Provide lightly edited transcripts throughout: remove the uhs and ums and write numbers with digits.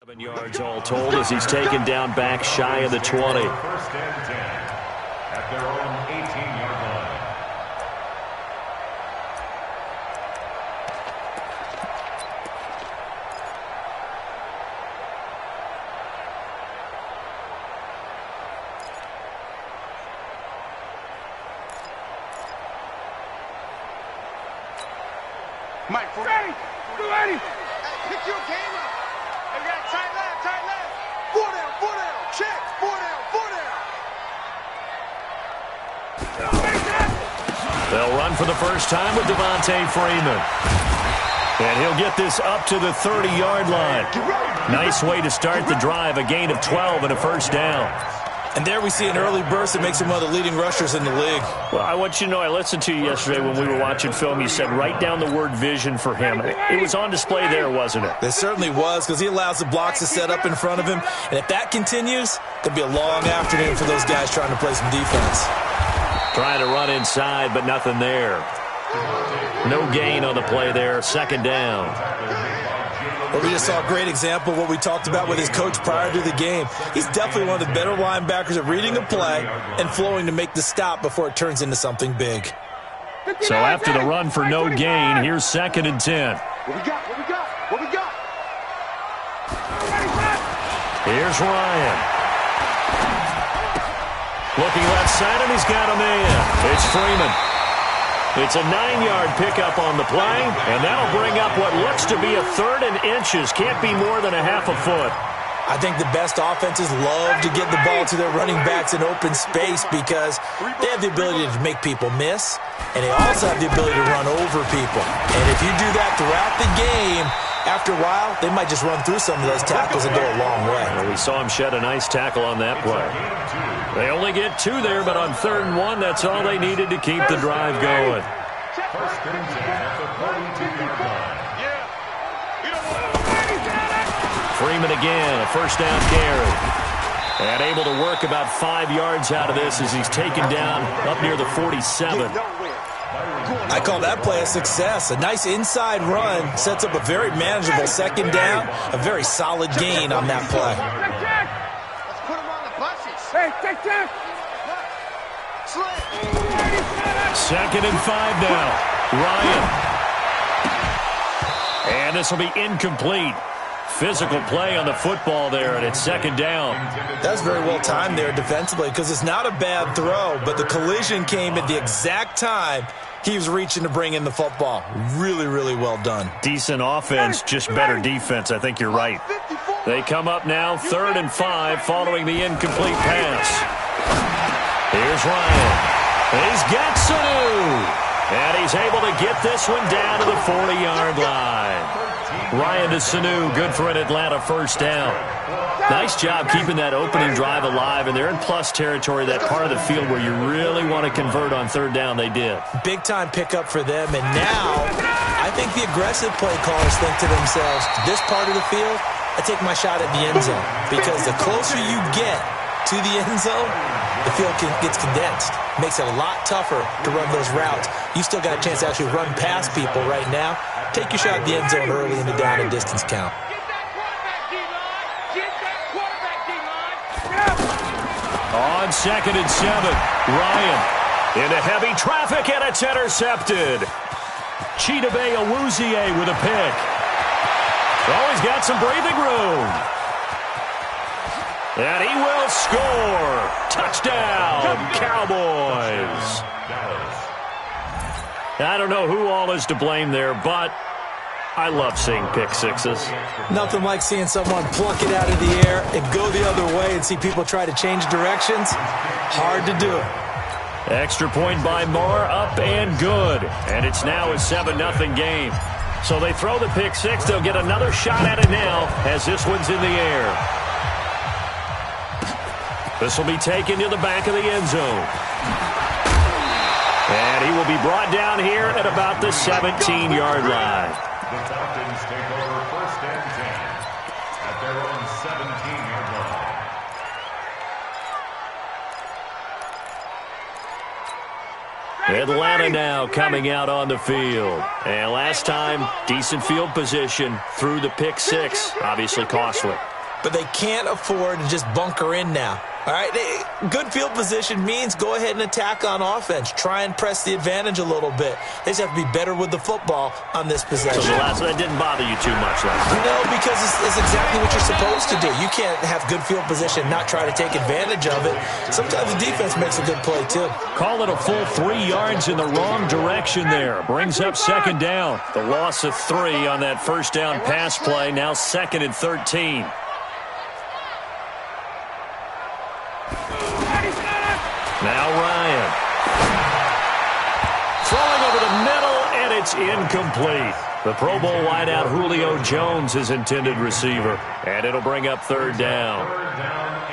7 yards all told as he's taken down back shy of the 20. First and 10 at their own 18-yard line. Mike, ready, ready. Pick your game up. They got tight left, tight left. 4 down, check. 4 down. They'll run for the first time with Devontae Freeman. And he'll get this up to the 30-yard line. Nice way to start the drive, a gain of 12 and a first down. And there we see an early burst that makes him one of the leading rushers in the league. Well, I want you to know, I listened to you yesterday when we were watching film. You said write down the word vision for him. It was on display there, wasn't it? It certainly was, because he allows the blocks to set up in front of him. And if that continues, there'll be a long afternoon for those guys trying to play some defense. Trying to run inside, but nothing there. No gain on the play there. Second down. Well, we just saw a great example of what we talked about with his coach prior to the game. He's definitely one of the better linebackers at reading a play and flowing to make the stop before it turns into something big. So after the run for no gain, here's 2nd and 10. What we got? Here's Ryan. Looking left side, and he's got a man. It's Freeman. It's a 9-yard pickup on the play, and that'll bring up what looks to be a 3rd and inches. Can't be more than a half a foot. I think the best offenses love to get the ball to their running backs in open space because they have the ability to make people miss, and they also have the ability to run over people. And if you do that throughout the game, after a while, they might just run through some of those tackles and go a long way. Well, we saw him shed a nice tackle on that play. They only get 2 there, but on 3rd and 1, that's all they needed to keep the drive going. First and 10 at the 32-yard line. Freeman again, a first down carry. And able to work about 5 yards out of this as he's taken down up near the 47. I call that play a success. A nice inside run sets up a very manageable second down, a very solid gain on that play. Let's put him on the buses. Hey, take that. 2nd and 5 now. Ryan. And this will be incomplete. Physical play on the football there, and it's 2nd down. That's very well timed there defensively because it's not a bad throw, but the collision came at the exact time he was reaching to bring in the football. Really, really well done. Decent offense, just better defense. I think you're right. They come up now, 3rd and 5, following the incomplete pass. Here's Ryan. He's got Sanu. And he's able to get this one down to the 40-yard line. Ryan to Sanu, good for an Atlanta first down. Nice job keeping that opening drive alive, and they're in plus territory, that part of the field where you really want to convert on 3rd down. They did. Big-time pickup for them, and now I think the aggressive play callers think to themselves, this part of the field, I take my shot at the end zone, because the closer you get to the end zone, the field gets condensed. Makes it a lot tougher to run those routes. You still got a chance to actually run past people right now. Take your shot at the end zone early in the down and distance count. On 2nd and 7, Ryan into heavy traffic, and it's intercepted. Chidobe Awuzie with a pick. Oh, he's got some breathing room. And he will score. Touchdown, Cowboys. I don't know who all is to blame there, but I love seeing pick sixes. Nothing like seeing someone pluck it out of the air and go the other way and see people try to change directions. Hard to do it. Extra point by Moore, up and good. And it's now a 7-0 game. So they throw the pick six. They'll get another shot at it now as this one's in the air. This will be taken to the back of the end zone. And he will be brought down here at about the 17-yard line. The Falcons take over first and 10 at their own 17-yard line. Atlanta now coming out on the field. And last time, decent field position through the pick six. Obviously costly. But they can't afford to just bunker in now. All right, good field position means go ahead and attack on offense. Try and press the advantage a little bit. They just have to be better with the football on this possession. So that didn't bother you too much last time? No, because it's exactly what you're supposed to do. You can't have good field position and not try to take advantage of it. Sometimes the defense makes a good play, too. Call it a full 3 yards in the wrong direction there. Brings up second down. The loss of 3 on that first down pass play. Now 2nd and 13. Now Ryan. Throwing over the middle, and it's incomplete. The Pro Bowl wideout Julio Jones is intended receiver, and it'll bring up 3rd down.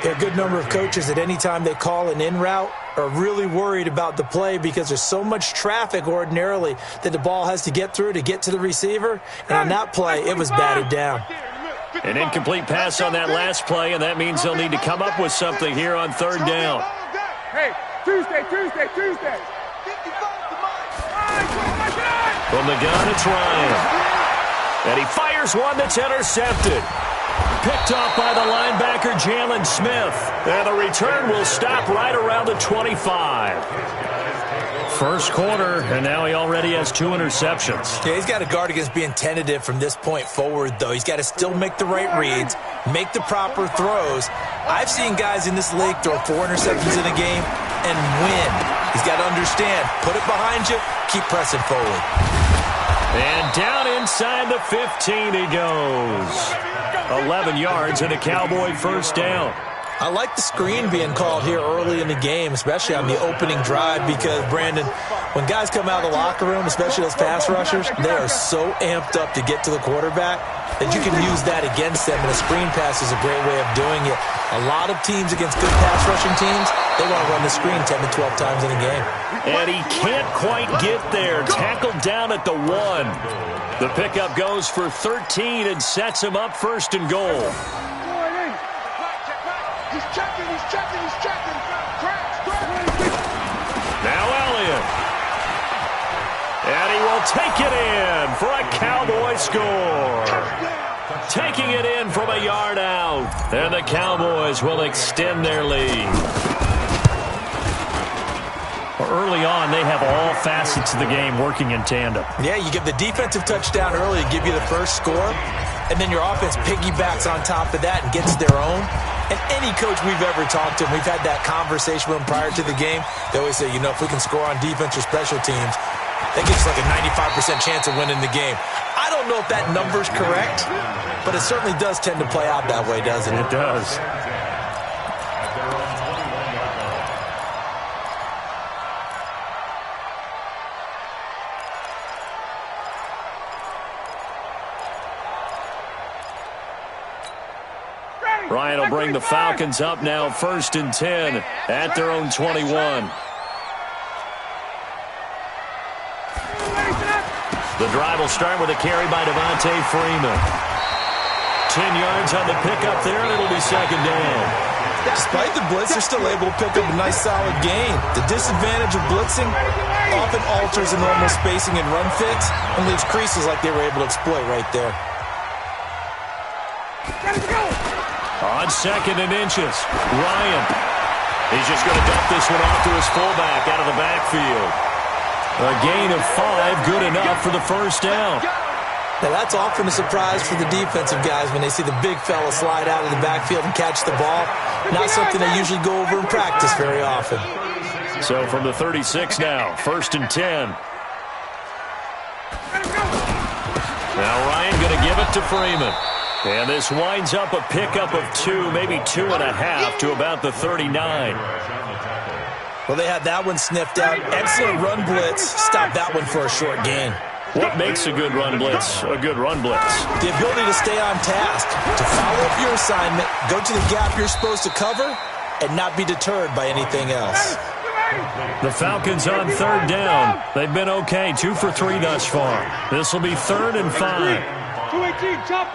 There are a good number of coaches at any time they call an in route are really worried about the play because there's so much traffic ordinarily that the ball has to get through to get to the receiver. And on that play, it was batted down. An incomplete pass on that last play, and that means they'll need to come up with something here on 3rd down. Hey, Tuesday. From the gun, it's Ryan. And he fires one that's intercepted. Picked off by the linebacker, Jalen Smith. And the return will stop right around the 25. First quarter, and now he already has 2 interceptions. Yeah, he's got to guard against being tentative from this point forward, though. He's got to still make the right reads, make the proper throws. I've seen guys in this league throw 4 interceptions in a game and win. He's got to understand, put it behind you, keep pressing forward. And down inside the 15 he goes. 11 yards and a Cowboy first down. I like the screen being called here early in the game, especially on the opening drive, because, Brandon, when guys come out of the locker room, especially those pass rushers, they are so amped up to get to the quarterback that you can use that against them, and a screen pass is a great way of doing it. A lot of teams against good pass rushing teams, they want to run the screen 10 to 12 times in a game. And he can't quite get there. Tackled down at the 1. The pickup goes for 13 and sets him up 1st and goal. He's checking. Now Elliott. And he will take it in for a Cowboy score. Taking it in from a yard out. And the Cowboys will extend their lead. Early on, they have all facets of the game working in tandem. Yeah, you give the defensive touchdown early to give you the first score, and then your offense piggybacks on top of that and gets their own. And any coach we've ever talked to, and we've had that conversation with them prior to the game, they always say, if we can score on defense or special teams, that gives us like a 95% chance of winning the game. I don't know if that number's correct, but it certainly does tend to play out that way, doesn't it? It does. Ryan will bring the Falcons up now 1st and 10 at their own 21. The drive will start with a carry by Devontae Freeman. 10 yards on the pickup there, and it'll be 2nd down. Despite the blitz, they're still able to pick up a nice solid gain. The disadvantage of blitzing often alters the normal spacing and run fits and leaves creases like they were able to exploit right there. On 2nd and inches, Ryan. He's just going to dump this one off to his fullback out of the backfield. A gain of 5, good enough for the first down. Now, that's often a surprise for the defensive guys when they see the big fella slide out of the backfield and catch the ball. Not something they usually go over in practice very often. So from the 36 now, 1st and 10. Now Ryan going to give it to Freeman. And this winds up a pickup of 2, maybe 2.5 to about the 39. Well, they had that one sniffed out. Excellent run blitz. Stop that one for a short gain. What makes a good run blitz a good run blitz? The ability to stay on task, to follow up your assignment, go to the gap you're supposed to cover, and not be deterred by anything else. The Falcons on 3rd down. They've been okay, 2 for 3 thus far. This will be 3rd and 5. 218, jump.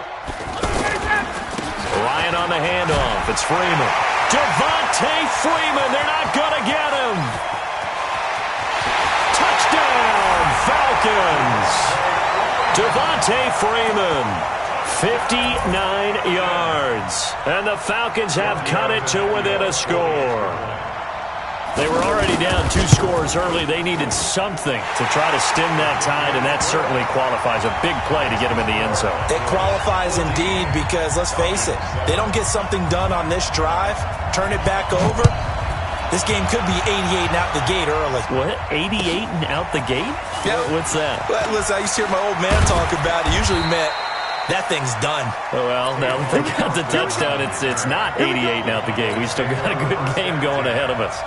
Ryan on the handoff. It's Freeman. Devontae Freeman. They're not going to get him. Touchdown, Falcons. Devontae Freeman, 59 yards. And the Falcons have cut it to within a score. They were already down 2 scores early. They needed something to try to stem that tide, and that certainly qualifies. A big play to get them in the end zone. It qualifies indeed because, let's face it, they don't get something done on this drive, turn it back over, this game could be 88 and out the gate early. What? 88 and out the gate? Yeah. What's that? Well, listen, I used to hear my old man talk about it. Usually meant that thing's done. Oh, well, now that they got the touchdown, it's not 88 and out the gate. We still got a good game going ahead of us.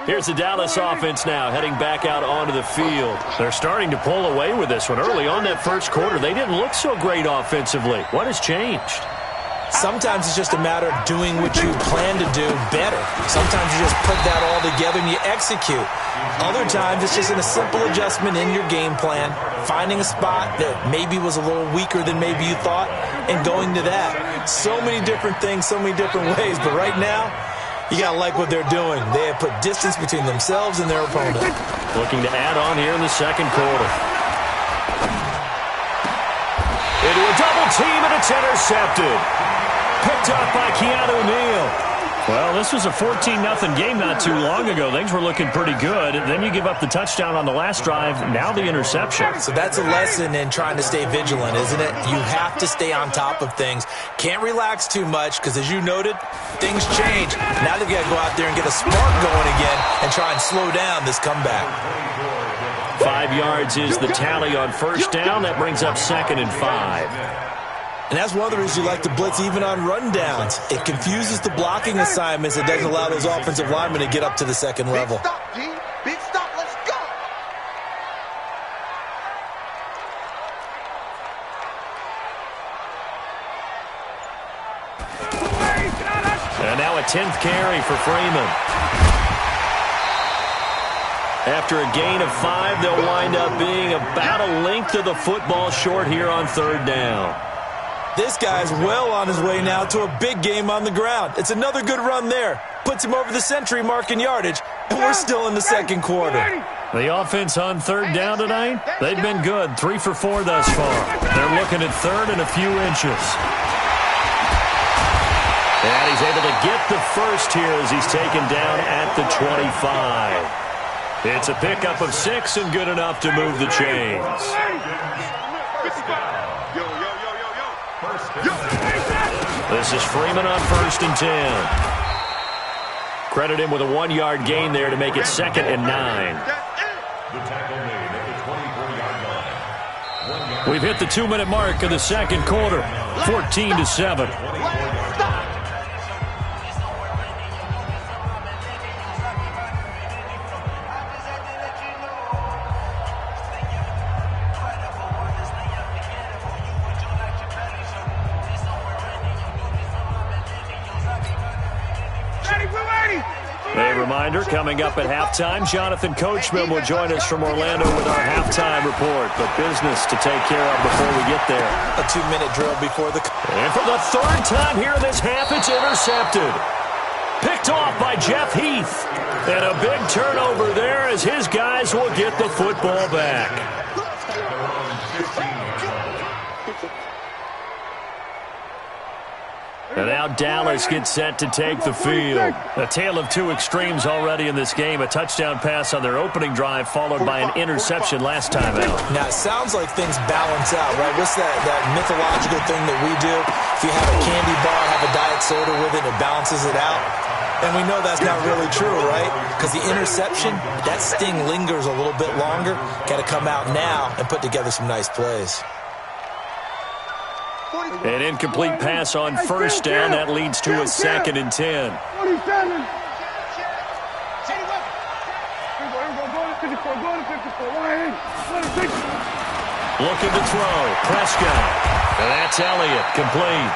Here's the Dallas offense now, heading back out onto the field. They're starting to pull away with this one. Early on that first quarter, they didn't look so great offensively. What has changed? Sometimes it's just a matter of doing what you plan to do better. Sometimes you just put that all together and you execute. Other times it's just in a simple adjustment in your game plan, finding a spot that maybe was a little weaker than maybe you thought, and going to that. So many different things, so many different ways, but right now, you got to like what they're doing. They have put distance between themselves and their opponent. Looking to add on here in the second quarter. Into a double team, and it's intercepted. Picked up by Keanu Neal. Well, this was a 14-0 game not too long ago. Things were looking pretty good. Then you give up the touchdown on the last drive. Now the interception. So that's a lesson in trying to stay vigilant, isn't it? You have to stay on top of things. Can't relax too much because, as you noted, things change. Now they've got to go out there and get a spark going again and try and slow down this comeback. 5 yards is the tally on first down. That brings up 2nd and 5. And that's one of the reasons you like to blitz even on rundowns. It confuses the blocking assignments. It doesn't allow those offensive linemen to get up to the second level. Big stop, G. Big stop. Let's go. And now a 10th carry for Freeman. After a gain of 5, they'll wind up being about a length of the football short here on 3rd down. This guy's well on his way now to a big game on the ground. It's another good run there. Puts him over the century mark in yardage, and we're still in the second quarter. The offense on 3rd down tonight, they've been good. 3 for 4 thus far. They're looking at 3rd and a few inches. And he's able to get the first here as he's taken down at the 25. It's a pickup of 6 and good enough to move the chains. This is Freeman on 1st and 10. Credit him with a 1-yard gain there to make it 2nd and 9. The tackle made at the 24-yard line. We've hit the 2-minute mark of the second quarter, 14-7. A reminder, coming up at halftime, Jonathan Coachman will join us from Orlando with our halftime report. But business to take care of before we get there. A 2-minute drill before the... And for the 3rd time here in this half, it's intercepted. Picked off by Jeff Heath. And a big turnover there as his guys will get the football back. And now Dallas gets set to take the field. A tale of 2 extremes already in this game. A touchdown pass on their opening drive followed by an interception last time out. Now, it sounds like things balance out, right? What's that mythological thing that we do? If you have a candy bar, have a diet soda with it, it balances it out. And we know that's not really true, right? Because the interception, that sting lingers a little bit longer. Got to come out now and put together some nice plays. An incomplete pass on 1st down. That leads to a 2nd and 10. Looking to throw. Prescott. And that's Elliott. Complete.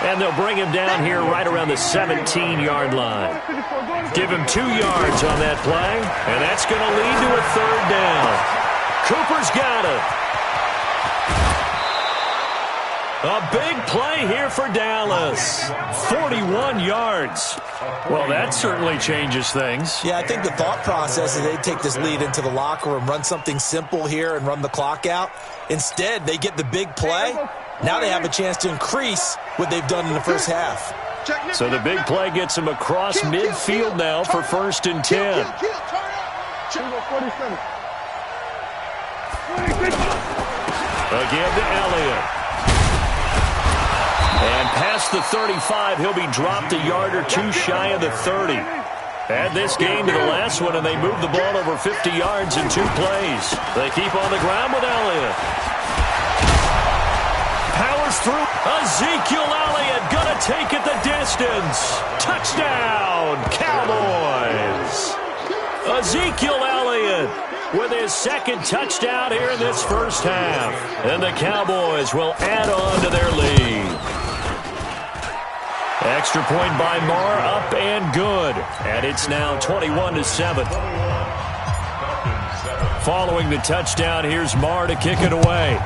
And they'll bring him down here right around the 17-yard line. Give him 2 yards on that play. And that's going to lead to a 3rd down. Cooper's got it. A big play here for Dallas. 41 yards. Well, that certainly changes things. Yeah, I think the thought process is they take this lead into the locker room, run something simple here and run the clock out. Instead, they get the big play. Now they have a chance to increase what they've done in the first half. So the big play gets them across midfield now for 1st and 10. Again to Elliott. And past the 35, he'll be dropped a yard or two shy of the 30. Add this game to the last one, and they move the ball over 50 yards in 2 plays. They keep on the ground with Elliott. Powers through. Ezekiel Elliott gonna take it the distance. Touchdown, Cowboys. Ezekiel Elliott with his 2nd touchdown here in this first half. And the Cowboys will add on to their lead. Extra point by Marr, up and good. And it's now 21-7. Following the touchdown, here's Marr to kick it away.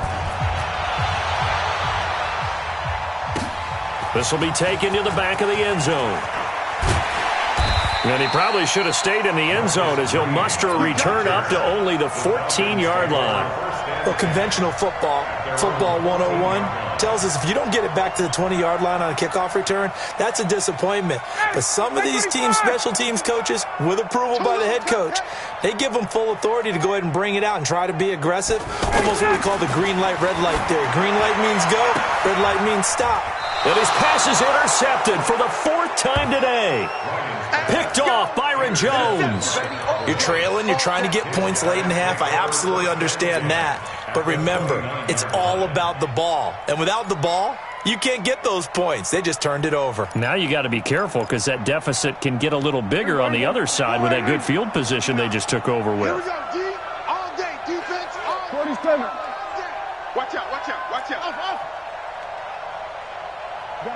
This will be taken to the back of the end zone. And he probably should have stayed in the end zone as he'll muster a return up to only the 14-yard line. Well, conventional football 101, tells us if you don't get it back to the 20-yard line on a kickoff return, that's a disappointment. But some of these teams, special teams coaches, with approval by the head coach, they give them full authority to go ahead and bring it out and try to be aggressive. Almost what we call the green light, red light theory. Green light means go, red light means stop. And his pass is intercepted for the 4th time today. Picked off Byron Jones. You're trailing. You're trying to get points late in the half. I absolutely understand that. But remember, it's all about the ball. And without the ball, you can't get those points. They just turned it over. Now you got to be careful because that deficit can get a little bigger on the other side with that good field position they just took over with. Here we go, D. All day, defense, all 47. Watch out, watch out, watch out. Off. Go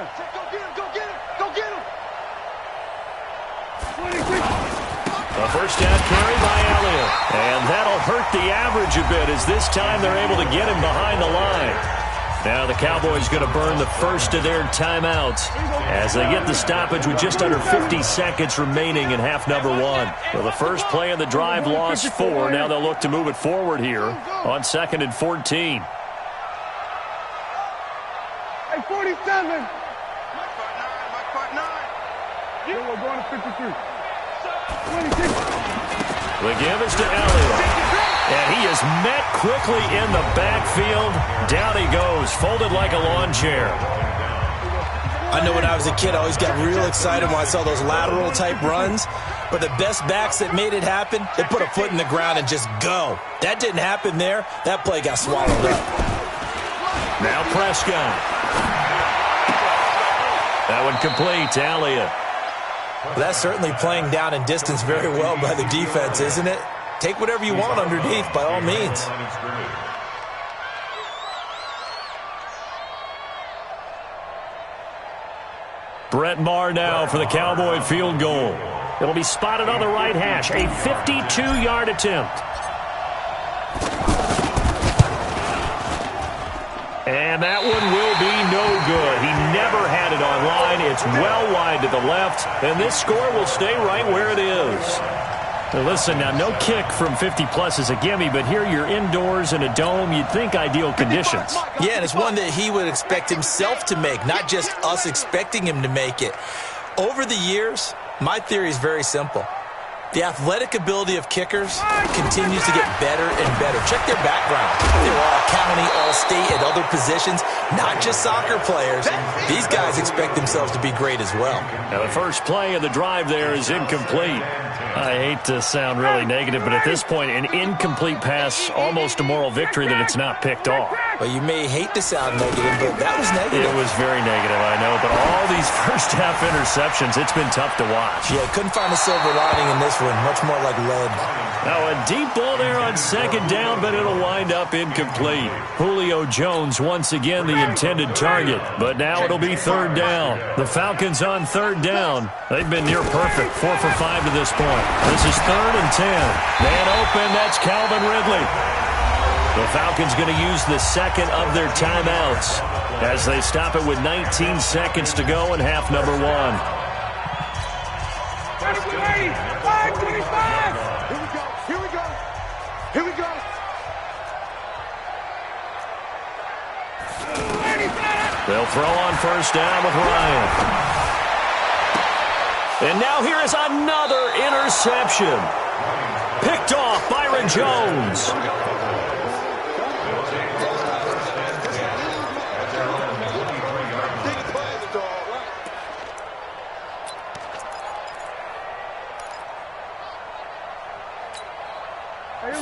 get him, go get him, go get him. 26. A first down carry by Elliott. And that'll hurt the average a bit as this time they're able to get him behind the line. Now the Cowboys going to burn the first of their timeouts as they get the stoppage with just under 50 seconds remaining in half number 1. Well, the first play of the drive lost 4. Now they'll look to move it forward here on 2nd and 14. Hey, 47. My part 9. Yeah, we're going to 53. 26. The give is to Elliott. And he is met quickly in the backfield. Down he goes, folded like a lawn chair. I know when I was a kid, I always got real excited when I saw those lateral-type runs. But the best backs that made it happen, they put a foot in the ground and just go. That didn't happen there. That play got swallowed up. Now Prescott. That one complete to Elliott. Well, that's certainly playing down in distance very well by the defense, isn't it? Take whatever you want underneath, by all means. Brett Maher now for the Cowboy field goal. It'll be spotted on the right hash. A 52-yard attempt. And that one will be no good. He never had it on line. It's well wide to the left, and this score will stay right where it is. Now listen, now no kick from 50-plus is a gimme, but here you're indoors in a dome. You'd think ideal conditions. Yeah, and it's one that he would expect himself to make, not just us expecting him to make it. Over the years, my theory is very simple. The athletic ability of kickers continues to get better and better. Check their background. They're all county, all state, at other positions, not just soccer players. These guys expect themselves to be great as well. Now the first play of the drive there is incomplete. I hate to sound really negative, but at this point, an incomplete pass, almost a moral victory that it's not picked off. Well, you may hate to sound negative, but that was negative. It was very negative, I know, but all these first-half interceptions, it's been tough to watch. Yeah, couldn't find a silver lining in this one, much more like lead. Now a deep ball there on 2nd down, but it'll wind up incomplete. Julio Jones once again the intended target, but now it'll be 3rd down. The Falcons on 3rd down. They've been near perfect, 4 for 5 to this point. This is 3rd and 10. Man open, that's Calvin Ridley. The Falcons going to use the second of their timeouts as they stop it with 19 seconds to go in half number one. 5:25. Here we go. Here we go. Here we go. They'll throw on first down with Ryan. And now here is another interception. Picked off Byron Jones.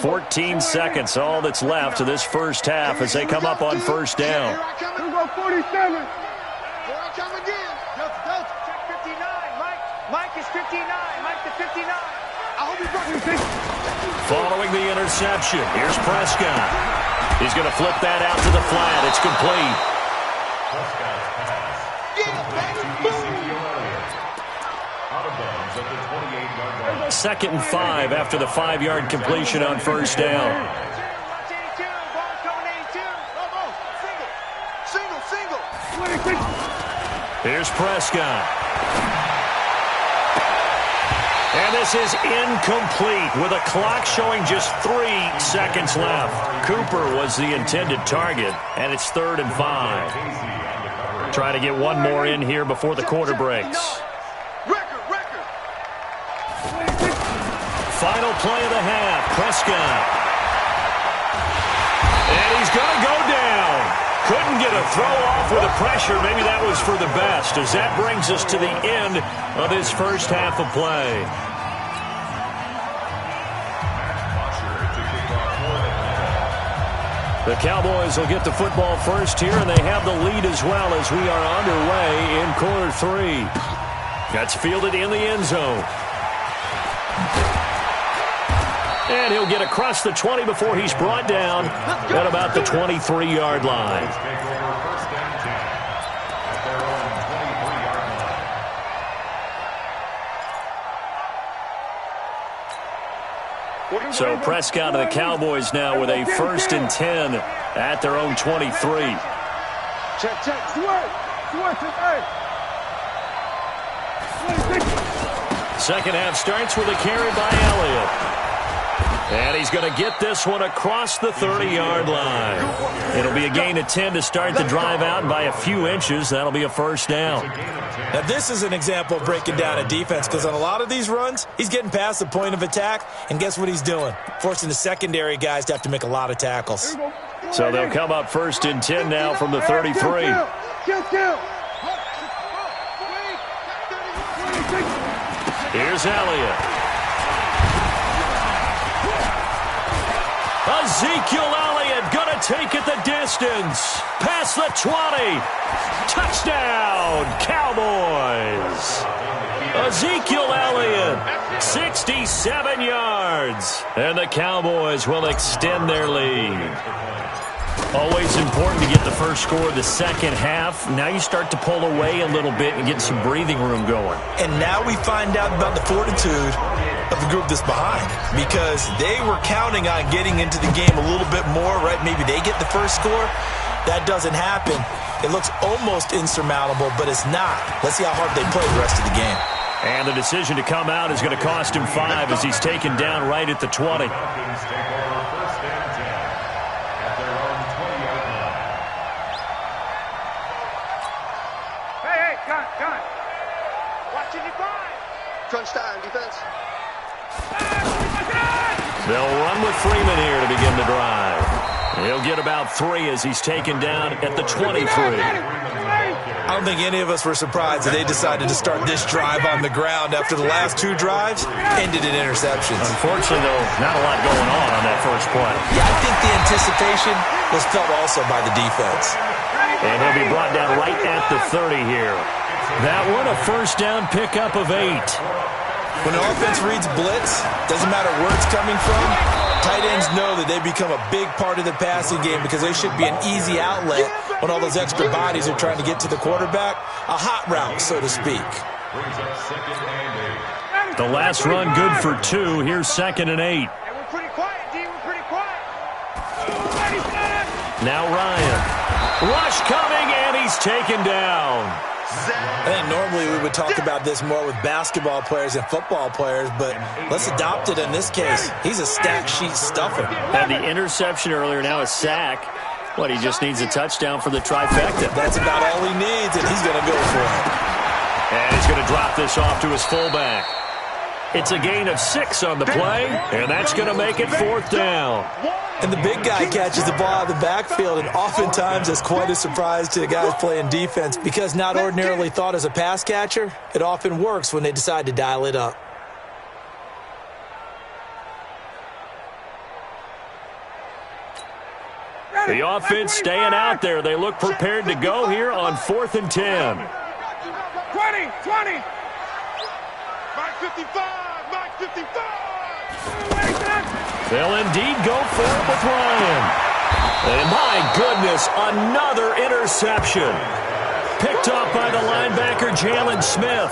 "14 seconds, all that's left of this first half as they come up on first down." Here we go, 47. Here I come again. Check 59. Mike is 59. Mike to 59. I hope he's running. Following the interception, here's Prescott. He's going to flip that out to the flat. It's complete. Prescott's pass. Out of bounds at the 28-yard line. 2nd and 5 after the 5-yard completion on first down. Watch 82. Ball's coming 82. Single. Here's Prescott. And this is incomplete with a clock showing just 3 seconds left. Cooper was the intended target, and it's 3rd and 5. Try to get one more in here before the quarter breaks. Record. Final play of the half, Prescott. And he's going to go down. Couldn't get a throw off with the pressure. Maybe that was for the best, as that brings us to the end of this first half of play. The Cowboys will get the football first here, and they have the lead as well as we are underway in quarter 3. That's fielded in the end zone. And he'll get across the 20 before he's brought down at about the 23-yard line. So Prescott and the Cowboys now with a 1st and 10 at their own 23. Check. Second half starts with a carry by Elliott. And he's going to get this one across the 30-yard line. It'll be a gain of 10 to start the drive out by a few inches. That'll be a first down. Now, this is an example of breaking down a defense, because on a lot of these runs, he's getting past the point of attack, and guess what he's doing? Forcing the secondary guys to have to make a lot of tackles. So they'll come up 1st and 10 now from the 33. Here's Elliott. Ezekiel Elliott going to take it the distance. Past the 20. Touchdown, Cowboys. Ezekiel Elliott, 67 yards. And the Cowboys will extend their lead. Always important to get the first score of the second half. Now you start to pull away a little bit and get some breathing room going. And now we find out about the fortitude of the group that's behind, because they were counting on getting into the game a little bit more, right? Maybe they get the first score. That doesn't happen. It looks almost insurmountable, but it's not. Let's see how hard they play the rest of the game. And the decision to come out is going to cost him 5 as he's taken down right at the 20. Gun. Watching you find. Crunch time, defense. They'll run with Freeman here to begin the drive. He'll get about 3 as he's taken down at the 23. I don't think any of us were surprised that they decided to start this drive on the ground after the last 2 drives ended in interceptions. Unfortunately, though, not a lot going on that first play. Yeah, I think the anticipation was felt also by the defense. And he'll be brought down right at the 30 here. That one, a first down pickup of 8. When an offense reads blitz, doesn't matter where it's coming from, tight ends know that they become a big part of the passing game because they should be an easy outlet when all those extra bodies are trying to get to the quarterback. A hot route, so to speak. The last run good for 2. Here's 2nd and 8. Hey, we're pretty quiet, D. We're pretty quiet. Now Ryan. Rush coming, and he's taken down. I think normally we would talk about this more with basketball players and football players, but let's adopt it in this case. He's a stack sheet stuffer. Had the interception earlier, now a sack. What, he just needs a touchdown for the trifecta. That's about all he needs, and he's going to go for it. And he's going to drop this off to his fullback. It's a gain of 6 on the play, and that's going to make it 4th down. And the big guy catches the ball out of the backfield, and oftentimes it's quite a surprise to the guys playing defense because not ordinarily thought as a pass catcher, it often works when they decide to dial it up. The offense staying out there. They look prepared to go here on 4th and 10. 20. Mark 55. Mark 55. They'll indeed go for it with Ryan. And my goodness, another interception. Picked off by the linebacker, Jalen Smith.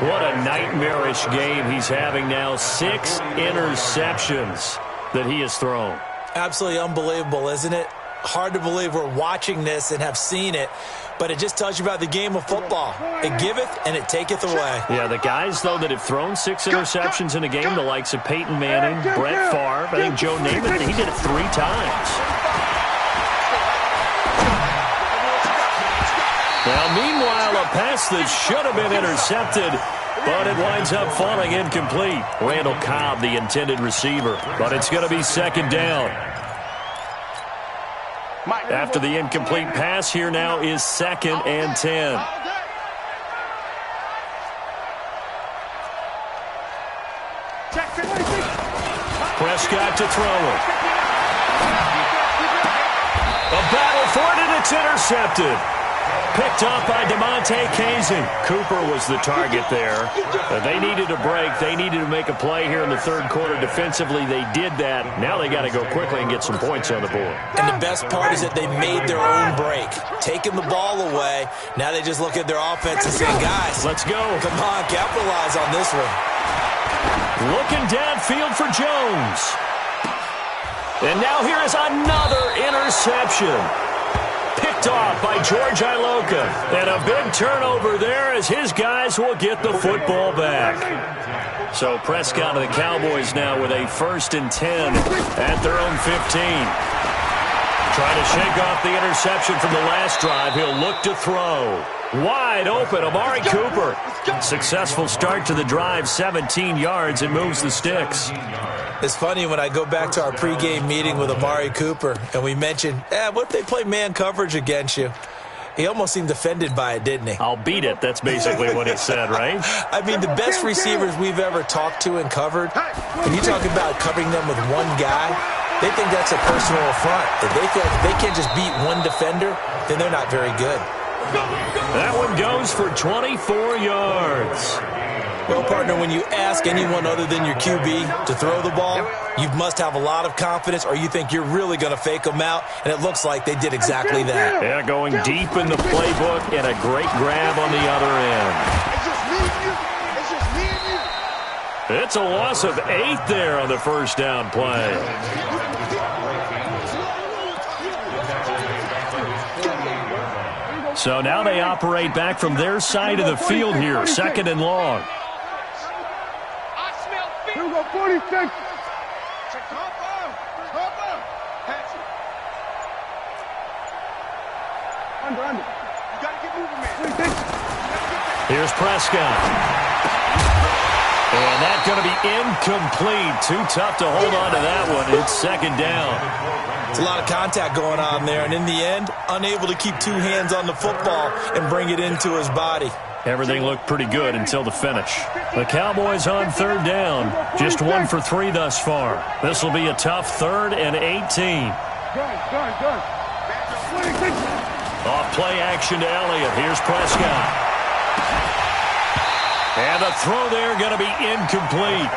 What a nightmarish game he's having now. 6 interceptions that he has thrown. Absolutely unbelievable, isn't it? Hard to believe we're watching this and have seen it, but it just tells you about the game of football. It giveth and it taketh away. Yeah, the guys, though, that have thrown 6 interceptions in a game, the likes of Peyton Manning, Brett Favre, I think Joe Namath, he did it 3 times. Now, meanwhile, a pass that should have been intercepted, but it winds up falling incomplete. Randall Cobb, the intended receiver, but it's going to be 2nd down. After the incomplete pass, here now is 2nd and 10. Prescott to throw it. A battle for it, and it's intercepted. Picked off by DeMonte Kazin. Cooper was the target there. They needed a break. They needed to make a play here in the 3rd quarter. Defensively, they did that. Now they got to go quickly and get some points on the board. And the best part is that they made their own break. Taking the ball away. Now they just look at their offense and say, guys, let's go. Come on, capitalize on this one. Looking downfield for Jones. And now here is another interception. Picked off by George Iloka. And a big turnover there as his guys will get the football back. So Prescott of the Cowboys now with a 1st and 10 at their own 15. Trying to shake off the interception from the last drive. He'll look to throw. Wide open, Amari Cooper. Successful start to the drive, 17 yards, and moves the sticks. It's funny when I go back to our pregame meeting with Amari Cooper and we mentioned, what if they play man coverage against you? He almost seemed offended by it, didn't he? I'll beat it. That's basically what he said, right? I mean, the best receivers we've ever talked to and covered, when you talk about covering them with one guy, they think that's a personal affront. If they feel like if they can't just beat one defender, then they're not very good. That one goes for 24 yards. Well, partner, when you ask anyone other than your QB to throw the ball, you must have a lot of confidence or you think you're really going to fake them out, and it looks like they did exactly that. Yeah, going deep in the playbook and a great grab on the other end. It's a loss of 8 there on the 1st down play. So now they operate back from their side of the field here, 2nd and long. 46. Under. You gotta get moving, man. Here's Prescott. And that's going to be incomplete. Too tough to hold on to that one. It's 2nd down. It's a lot of contact going on there, and in the end, unable to keep 2 hands on the football and bring it into his body. Everything looked pretty good until the finish. The Cowboys on 3rd down. Just 1 for 3 thus far. This will be a tough 3rd and 18. Off play action to Elliott. Here's Prescott. And the throw there going to be incomplete.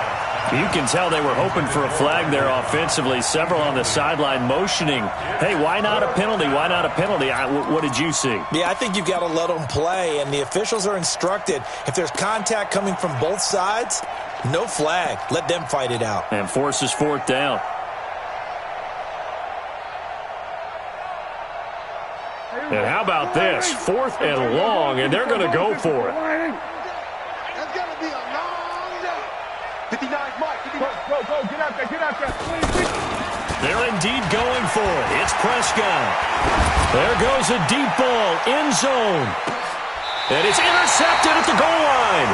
You can tell they were hoping for a flag there offensively. Several on the sideline motioning, hey, why not a penalty? Why not a penalty? What did you see? Yeah, I think you've got to let them play, and the officials are instructed. If there's contact coming from both sides, no flag. Let them fight it out. And forces 4th down. And how about this? 4th and long, and they're going to go for it. That's going to be a long day. 59, Mike. 59. Go. Get out there. They're indeed going for it. It's Prescott. There goes a deep ball, end zone. And it's intercepted at the goal line.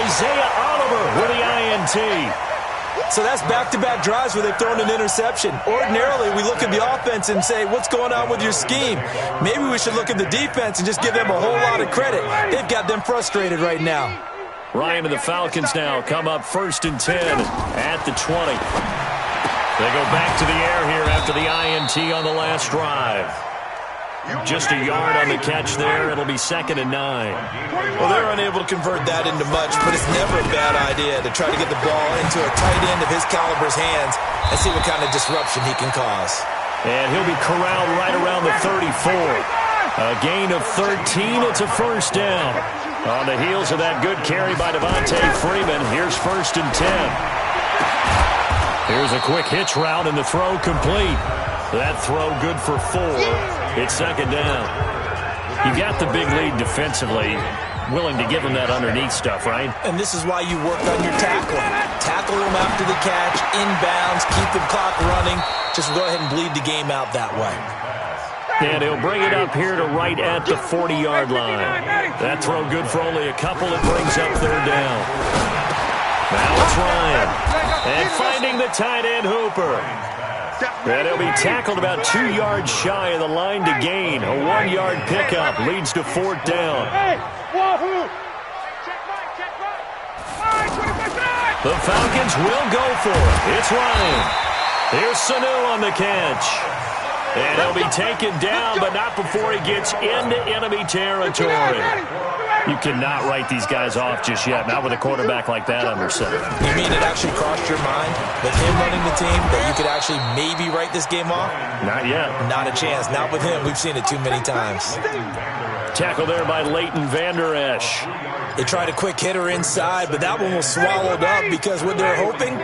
Isaiah Oliver with the INT. So that's back-to-back drives where they've thrown an interception. Ordinarily, we look at the offense and say, what's going on with your scheme? Maybe we should look at the defense and just give them a whole lot of credit. They've got them frustrated right now. Ryan and the Falcons now come up 1st and 10 at the 20. They go back to the air here after the INT on the last drive. Just a yard on the catch there. It'll be 2nd and 9. Well, they're unable to convert that into much, but it's never a bad idea to try to get the ball into a tight end of his caliber's hands and see what kind of disruption he can cause. And he'll be corralled right around the 34. A gain of 13. It's a 1st down. On the heels of that good carry by Devontae Freeman, here's 1st and 10. Here's a quick hitch route, and the throw complete. That throw good for 4. It's 2nd down. You got the big lead defensively. Willing to give them that underneath stuff, right? And this is why you work on your tackling. Tackle them after the catch, inbounds, keep the clock running. Just go ahead and bleed the game out that way. And he'll bring it up here to right at the 40-yard line. That throw good for only a couple. It brings up 3rd down. Now it's Ryan. And finding the tight end Hooper. And he'll be tackled about 2 yards shy of the line to gain. A 1-yard pickup leads to 4th down. The Falcons will go for it. It's Ryan. Here's Sanu on the catch. And he'll be taken down, but not before he gets into enemy territory. You cannot write these guys off just yet, not with a quarterback like that under center. You mean it actually crossed your mind with him running the team that you could actually maybe write this game off? Not yet. Not a chance. Not with him. We've seen it too many times. Tackle there by Leighton Vander Esch. They tried a quick hitter inside, but that one was swallowed up because what they're hoping,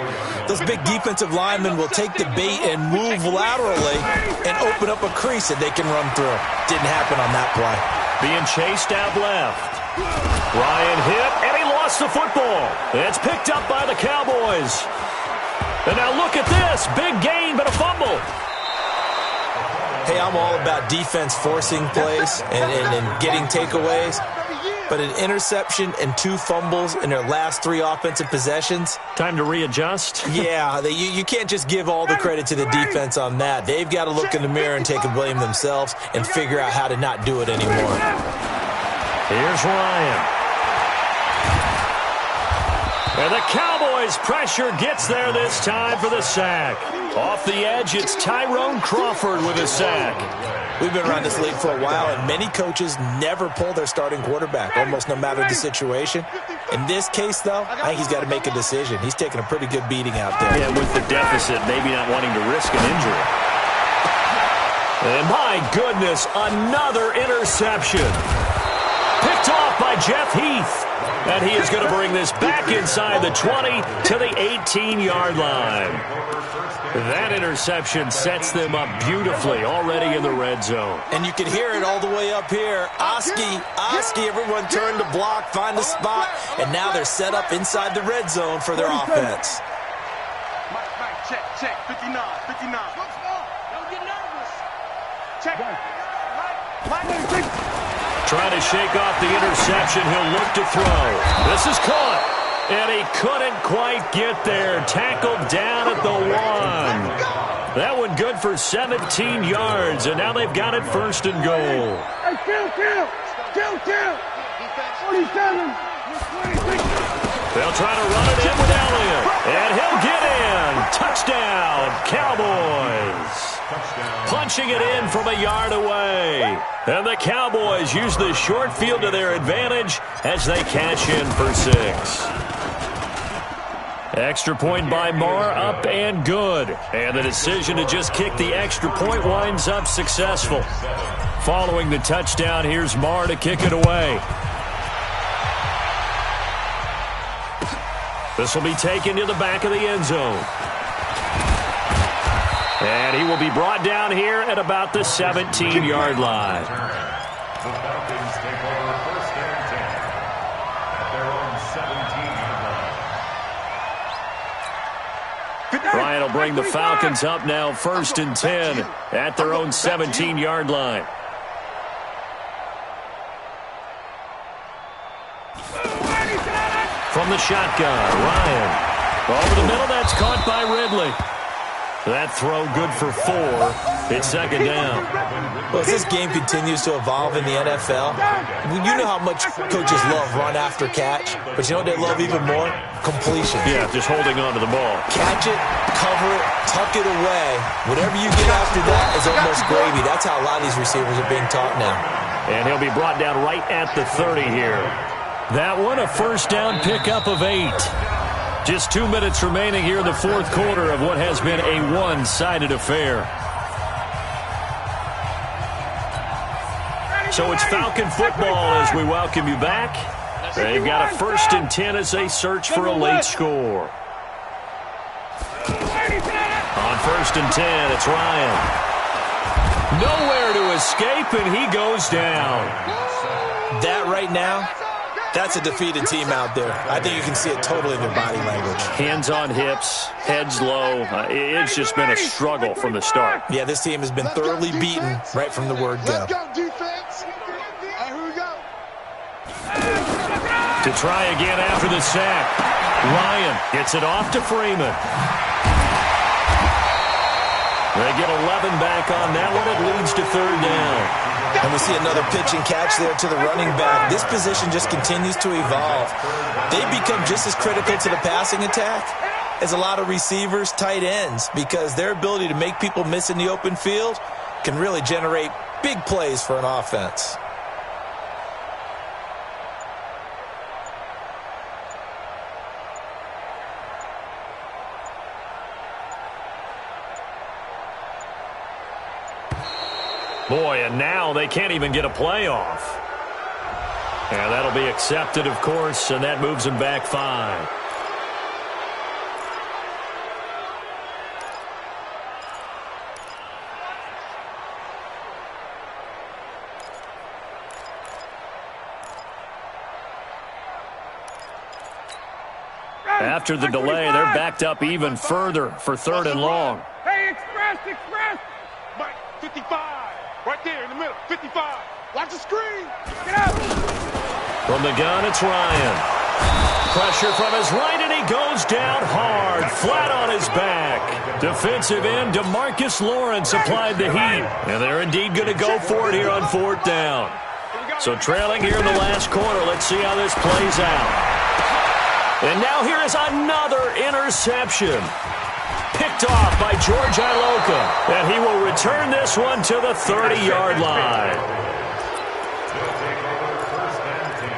those big defensive linemen will take the bait and move laterally and open up a crease that they can run through. Didn't happen on that play. Being chased out left. Ryan hit, and he lost the football. It's picked up by the Cowboys. And now look at this. Big gain, but a fumble. Hey, I'm all about defense forcing plays and getting takeaways. But an interception and 2 fumbles in their last 3 offensive possessions. Time to readjust? Yeah, you can't just give all the credit to the defense on that. They've got to look in the mirror and take a blame themselves and figure out how to not do it anymore. Here's Ryan. And the Cowboys' pressure gets there this time for the sack. Off the edge, it's Tyrone Crawford with a sack. We've been around this league for a while, and many coaches never pull their starting quarterback, almost no matter the situation. In this case, though, I think he's got to make a decision. He's taking a pretty good beating out there. Yeah, with the deficit, maybe not wanting to risk an injury. And my goodness, another interception. Picked off by Jeff Heath. And he is going to bring this back inside the 20 to the 18-yard line. That interception sets them up beautifully already in the red zone. And you can hear it all the way up here. Oski, everyone turned to block, find the spot, and now they're set up inside the red zone for their offense. Mike, check, 59. Don't get nervous. Check. Mike. Trying to shake off the interception. He'll look to throw. This is caught. And he couldn't quite get there. Tackled down at the 1. That one good for 17 yards. And now they've got it 1st and goal. Hey, kill. 47. They'll try to run it in with Elliott. And he'll get in. Touchdown, Cowboys. Punching it in from a yard away. And the Cowboys use the short field to their advantage as they cash in for 6. Extra point by Marr, up and good. And the decision to just kick the extra point winds up successful. Following the touchdown, here's Marr to kick it away. This will be taken to the back of the end zone. And he will be brought down here at about the 17-yard line. The Falcons take over first and 10 at their own 17-yard line. Ryan will bring the Falcons up now first and 10 at their own 17-yard line. From the shotgun, Ryan. Over the middle, that's caught by Ridley. That throw good for 4. It's second down. Well, as this game continues to evolve in the NFL, you know how much coaches love run after catch, but you know what they love even more? Completion. Yeah, just holding on to the ball. Catch it, cover it, tuck it away. Whatever you get after that is almost gravy. That's how a lot of these receivers are being taught now. And he'll be brought down right at the 30 here. That one, a first down pickup of 8. Just 2 minutes remaining here in the fourth quarter of what has been a one-sided affair. So it's Falcon football as we welcome you back. They've got a first and 10 as they search for a late score. On first and 10, it's Ryan. Nowhere to escape, and he goes down. That right now, that's a defeated team out there. I think you can see it totally in their body language. Hands on hips, heads low. It's just been a struggle from the start. Yeah, this team has been thoroughly beaten right from the word go. Let's go, defense. And here we go. To try again after the sack. Ryan gets it off to Freeman. They get 11 back on that one. It leads to third down. And we see another pitch and catch there to the running back. This position just continues to evolve. They become just as critical to the passing attack as a lot of receivers, tight ends, because their ability to make people miss in the open field can really generate big plays for an offense. Boy, and now they can't even get a playoff. And that'll be accepted, of course, and that moves them back 5. After the delay, they're backed up even further for third and long. Hey, express! Mike, 55. Right there in the middle, 55. Watch the screen. Get out! From the gun, it's Ryan. Pressure from his right, and he goes down hard, flat on his back. Defensive end DeMarcus Lawrence applied the heat, and they're indeed going to go for it here on fourth down. So trailing here in the last quarter, let's see how this plays out. And now here is another interception. Picked off by George Iloka, and he will return this one to the 30-yard line. They'll take over first and 10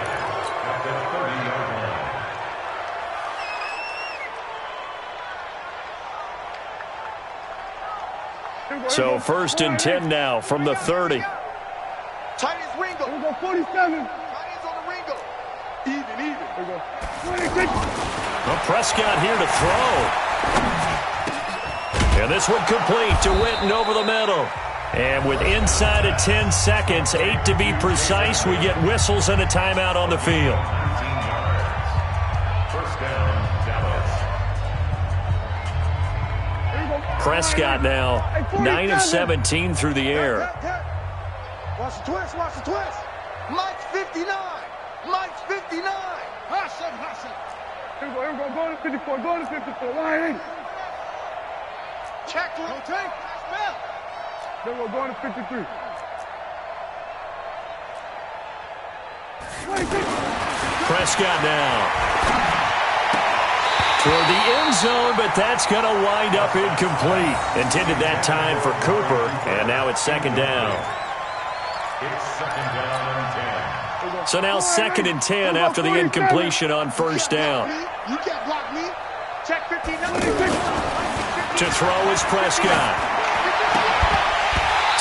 at the 30-yard line. So first and 10 now from the 30. Tight as Ringo. Here we go, 47. Tight ends on the Ringo. Even. Here we go. 26. Well, Prescott here to throw. And this one complete to Witten over the middle. And with inside of 10 seconds, 8 to be precise, we get whistles and a timeout on the field. 19 yards. First down, Dallas. Prescott now 9 of 17 through the air. Watch the twist, watch the twist. Mike's 59. Mike's 59. Hustle. Here we go. Go to 54. Go to 54. Line. Check to him. Take. Spell. Then we're going to 53. 26. Prescott now toward the end zone, but that's going to wind up incomplete. Intended that time for Cooper, and now it's second down. It's second down and 10. So now second and 10 after the incompletion on first down. You can't block me. Check 59. To throw is Prescott.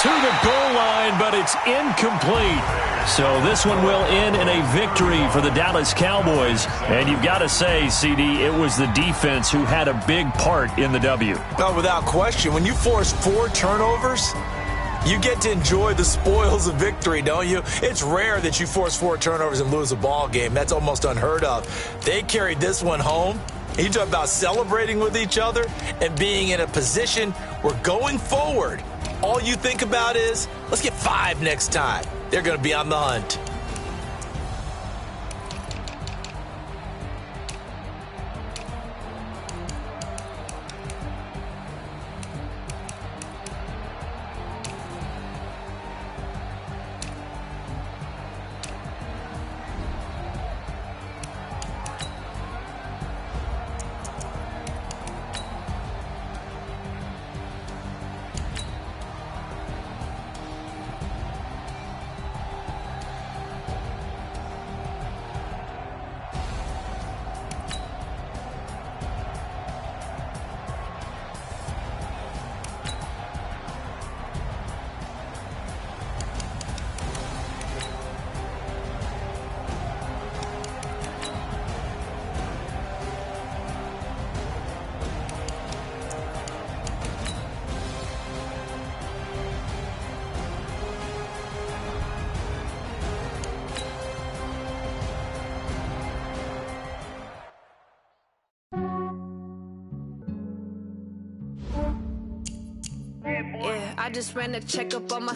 to the goal line, but it's incomplete. So this one will end in a victory for the Dallas Cowboys. And you've got to say, CD, it was the defense who had a big part in the W. No, without question. When you force 4 turnovers, you get to enjoy the spoils of victory, don't you? It's rare that you force 4 turnovers and lose a ball game. That's almost unheard of. They carried this one home. You talk about celebrating with each other and being in a position where going forward, all you think about is, let's get 5 next time. They're going to be on the hunt. Yeah, I just ran a checkup on my